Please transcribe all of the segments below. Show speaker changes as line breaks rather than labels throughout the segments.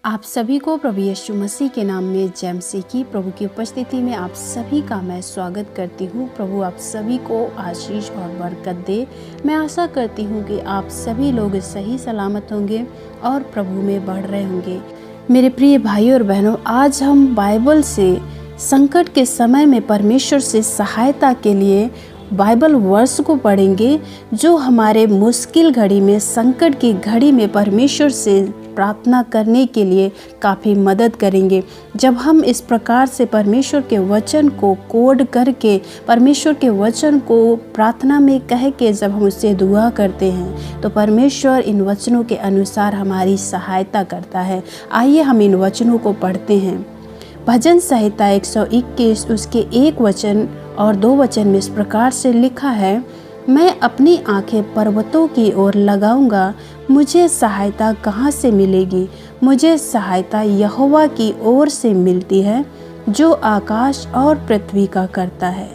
आप सभी को प्रभु यीशु मसीह के नाम में जय मसीह की। प्रभु की उपस्थिति में आप सभी का मैं स्वागत करती हूँ। प्रभु आप सभी को आशीष और बरकत दे। मैं आशा करती हूँ कि आप सभी लोग सही सलामत होंगे और प्रभु में बढ़ रहे होंगे। मेरे प्रिय भाइयों और बहनों, आज हम बाइबल से संकट के समय में परमेश्वर से सहायता के लिए बाइबल वर्ष को पढ़ेंगे, जो हमारे मुश्किल घड़ी में, संकट की घड़ी में परमेश्वर से प्रार्थना करने के लिए काफ़ी मदद करेंगे। जब हम इस प्रकार से परमेश्वर के वचन को कोड करके, परमेश्वर के वचन को प्रार्थना में कह के जब हम उससे दुआ करते हैं, तो परमेश्वर इन वचनों के अनुसार हमारी सहायता करता है। आइए हम इन वचनों को पढ़ते हैं। भजन संहिता 121 उसके 1 वचन और 2 वचन में इस प्रकार से लिखा है, मैं अपनी आंखें पर्वतों की ओर लगाऊंगा, मुझे सहायता कहाँ से मिलेगी? मुझे सहायता यहोवा की ओर से मिलती है, जो आकाश और पृथ्वी का करता है।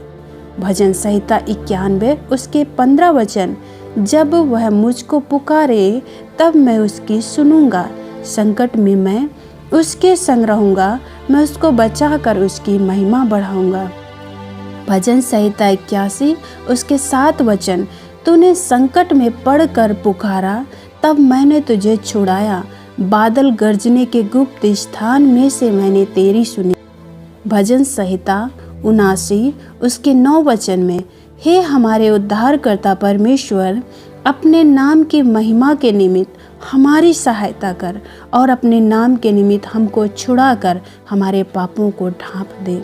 भजन संहिता 91 उसके 15 वचन, जब वह मुझको पुकारे तब मैं उसकी सुनूंगा, संकट में मैं उसके संग रहूंगा, मैं उसको बचाकर उसकी महिमा बढ़ाऊंगा। भजन संहिता 81 उसके 7 वचन, तूने संकट में पड़कर पुकारा, तब मैंने तुझे छुड़ाया, बादल गरजने के गुप्त स्थान में से मैंने तेरी सुनी। भजन संहिता 79 उसके 9 वचन में, हे हमारे उद्धारकर्ता परमेश्वर, अपने नाम की महिमा के निमित्त हमारी सहायता कर और अपने नाम के निमित्त हमको छुड़ाकर हमारे पापों को ढांप दे।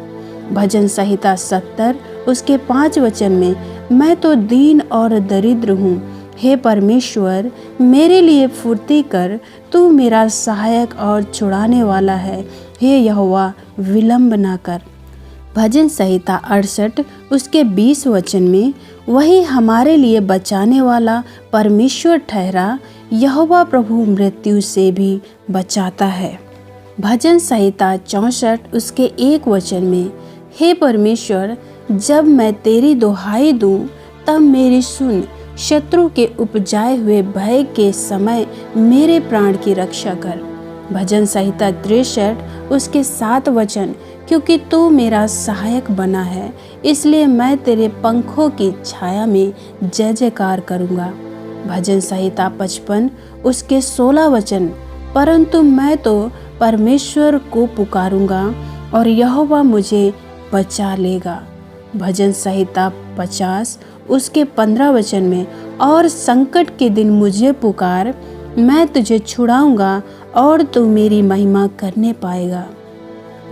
भजन संहिता 70 उसके 5 वचन में, मैं तो दीन और दरिद्र हूँ, हे परमेश्वर मेरे लिए फुर्ती कर, तू मेरा सहायक और छुड़ाने वाला है, हे यहोवा विलंब ना कर। भजन संहिता 68 उसके 20 वचन में, वही हमारे लिए बचाने वाला परमेश्वर ठहरा, यहोवा प्रभु मृत्यु से भी बचाता है। भजन संहिता 64 उसके 1 वचन में, हे परमेश्वर जब मैं तेरी दुहाई दूं तब मेरी सुन, शत्रु के उपजाए हुए भय के समय मेरे प्राण की रक्षा कर। भजन संहिता 63 उसके 7 वचन, क्योंकि तू मेरा सहायक बना है, इसलिए मैं तेरे पंखों की छाया में जय जयकार करूँगा। भजन संहिता 55 उसके 16 वचन, परंतु मैं तो परमेश्वर को पुकारूंगा और यहोवा मुझे बचा लेगा। भजन संहिता 50 उसके 15 वचन में, और संकट के दिन मुझे पुकार, मैं तुझे छुड़ाऊंगा और तू मेरी महिमा करने पाएगा।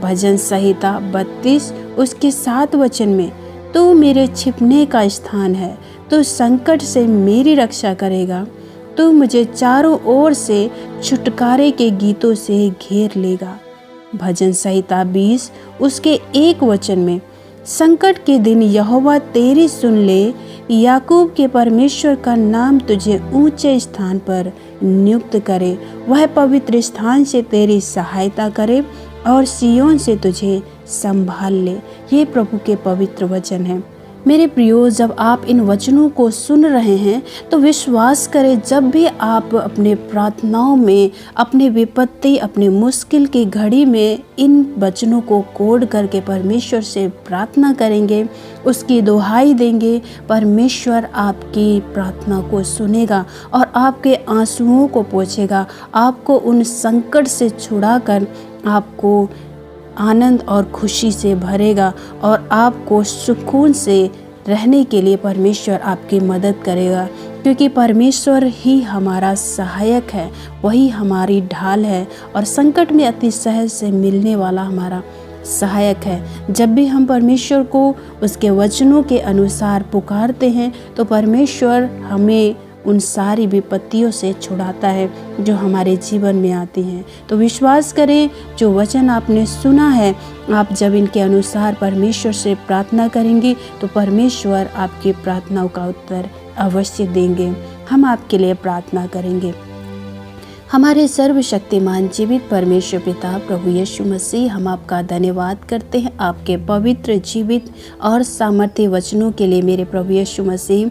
भजन संहिता 32 उसके 7 वचन में, तू मेरे छिपने का स्थान है, तू संकट से मेरी रक्षा करेगा, तू मुझे चारों ओर से छुटकारे के गीतों से घेर लेगा। भजन संहिता 20 उसके 1 वचन में, संकट के दिन यहोवा तेरी सुन ले, याकूब के परमेश्वर का नाम तुझे ऊंचे स्थान पर नियुक्त करे, वह पवित्र स्थान से तेरी सहायता करे और सियोन से तुझे संभाल ले। ये प्रभु के पवित्र वचन हैं। मेरे प्रियो, जब आप इन वचनों को सुन रहे हैं तो विश्वास करें, जब भी आप अपने प्रार्थनाओं में, अपने विपत्ति, अपने मुश्किल की घड़ी में इन वचनों को कोड करके परमेश्वर से प्रार्थना करेंगे, उसकी दुहाई देंगे, परमेश्वर आपकी प्रार्थना को सुनेगा और आपके आंसुओं को पोंछेगा, आपको उन संकट से छुड़ाकर आपको आनंद और खुशी से भरेगा और आपको सुकून से रहने के लिए परमेश्वर आपकी मदद करेगा, क्योंकि परमेश्वर ही हमारा सहायक है, वही हमारी ढाल है और संकट में अति सहज से मिलने वाला हमारा सहायक है। जब भी हम परमेश्वर को उसके वचनों के अनुसार पुकारते हैं तो परमेश्वर हमें उन सारी विपत्तियों से छुड़ाता है जो हमारे जीवन में आती हैं। तो विश्वास करें, जो वचन आपने सुना है, आप जब इनके अनुसार परमेश्वर से प्रार्थना करेंगे तो परमेश्वर आपकी प्रार्थनाओं का उत्तर अवश्य देंगे। हम आपके लिए प्रार्थना करेंगे। हमारे सर्वशक्तिमान जीवित परमेश्वर पिता प्रभु यीशु मसीह, हम आपका धन्यवाद करते हैं आपके पवित्र, जीवित और सामर्थ्य वचनों के लिए। मेरे प्रभु यीशु मसीह,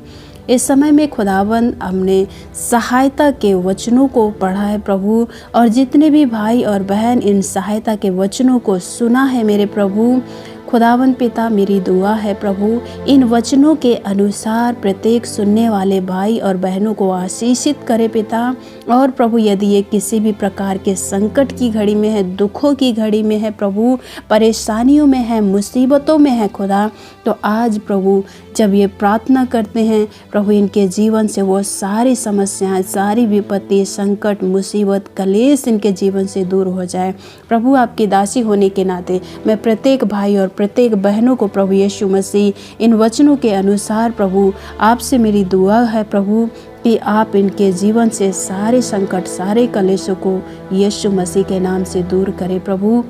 इस समय में खुदावंद हमने सहायता के वचनों को पढ़ा है प्रभु, और जितने भी भाई और बहन इन सहायता के वचनों को सुना है मेरे प्रभु, खुदावंद पिता मेरी दुआ है प्रभु, इन वचनों के अनुसार प्रत्येक सुनने वाले भाई और बहनों को आशीषित करे पिता। और प्रभु यदि ये किसी भी प्रकार के संकट की घड़ी में है, दुखों की घड़ी में है प्रभु, परेशानियों में है, मुसीबतों में है खुदा, तो आज प्रभु जब ये प्रार्थना करते हैं प्रभु, इनके जीवन से वो सारी समस्याएं, सारी विपत्ति, संकट, मुसीबत, कलेश इनके जीवन से दूर हो जाए। प्रभु आपकी दासी होने के नाते मैं प्रत्येक भाई और प्रत्येक बहनों को प्रभु यीशु मसीह इन वचनों के अनुसार प्रभु आपसे मेरी दुआ है प्रभु कि आप इनके जीवन से सारे संकट, सारे कलेशों को यीशु मसीह के नाम से दूर करें प्रभु।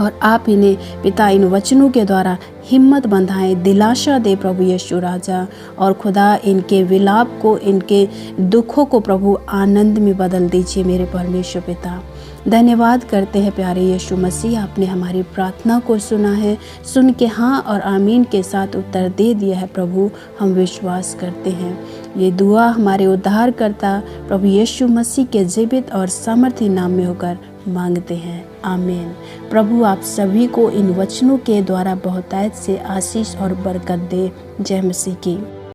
और आप इन्हें पिता इन वचनों के द्वारा हिम्मत बंधाएं, दिलासा दे प्रभु यीशु राजा। और खुदा इनके विलाप को, इनके दुखों को प्रभु आनंद में बदल दीजिए मेरे परमेश्वर पिता। धन्यवाद करते हैं प्यारे यीशु मसीह, आपने हमारी प्रार्थना को सुना है, सुन के हाँ और आमीन के साथ उत्तर दे दिया है प्रभु। हम विश्वास करते हैं ये दुआ हमारे उद्धारकर्ता प्रभु यीशु मसीह के जीवित और सामर्थी नाम में होकर मांगते हैं, आमीन। प्रभु आप सभी को इन वचनों के द्वारा बहुतायत से आशीष और बरकत दे। जय मसीह की।